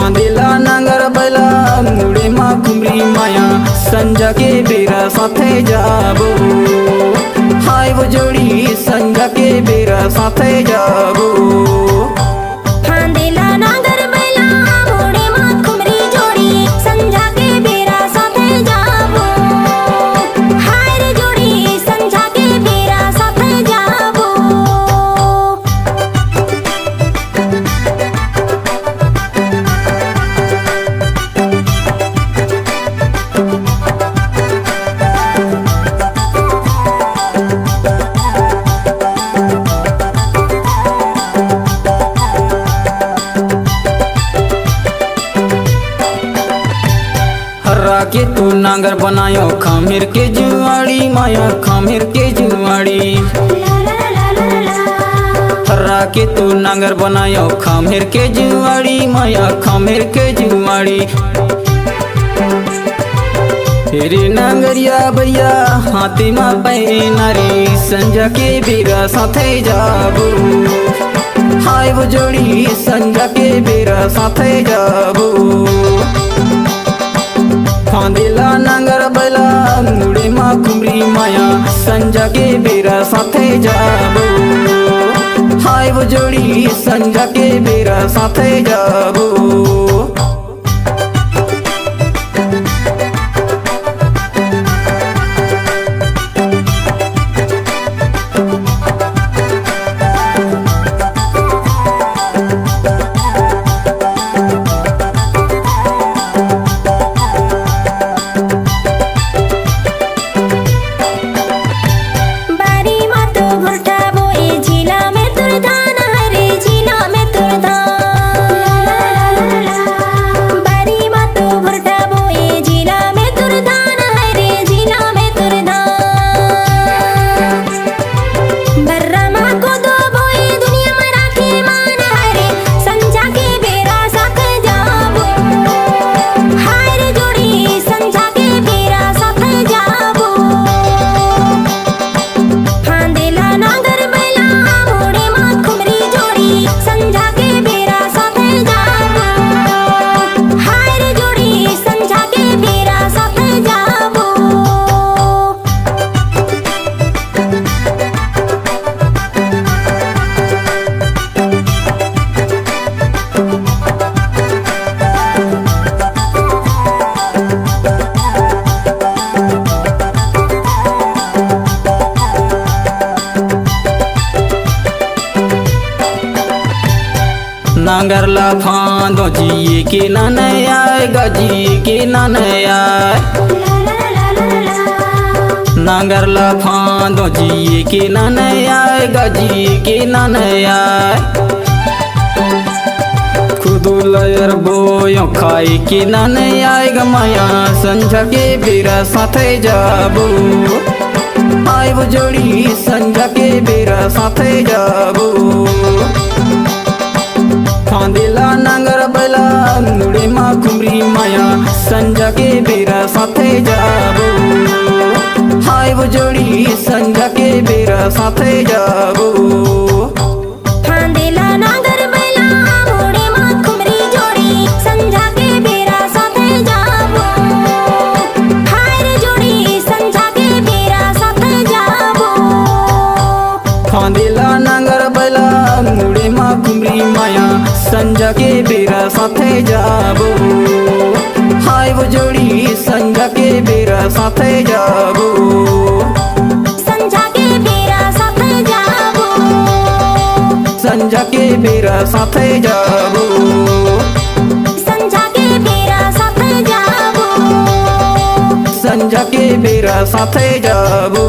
फांदेला नांगर बैला मुड़े मा खुमरी माया संजा के बेरा साथे जाबो हाय वो जोड़ी संजा के बेरा साथे जाबो के तू नांगर बनायो खामिर के जुआड़ी माया खामिर के जुआड़ी हर्रा के तू नांगर बनायो खामिर के जुआड़ी माया खामिर के जुआड़ी तेरे नांगरिया भैया हाथी मा नारी संजा के बेरा साथे जाबो हाय वो जोड़ी संजा के बेरा साथे जाबो फांदेला नांगर बैला मुड़े मा खुमरी माया संजा के बेरा साथे जाबो हाय वो जोड़ी संजा के बेरा साथे जाबो नांगर ला फांदो जी के नन आएगा जी के नन आए नांगर ला फांदो जी के नन आएगा जी के नन आए खुदू लयर बोयो खाई के नन आएगा माया संजा के बेरा साथे जाबो आए वो जोड़ी संजा के बेरा साथे जाबो फांदेला नांगर बैला मुड़े मा खुमरी माया संजा के बेरा साथे जाबो हाय वो जोड़ी संजा के बेरा साथे जाबो फांदेला नांगर बैला मुड़े मा खुमरी जोड़ी संजा के बेरा साथे जाबो हाय रे जोड़ी संजा के बेरा साथे जाबो फांदेला नांगर बैला मुड़े मा खुमरी माया संजा के बेरा साथे जाबो हाय वो जोड़ी संजा के बेरा साथे जाबो संजा के बेरा साथे जाबो संजा के बेरा साथे जाबो संजा के बेरा साथे जाबो संजा के बेरा साथे जाबो।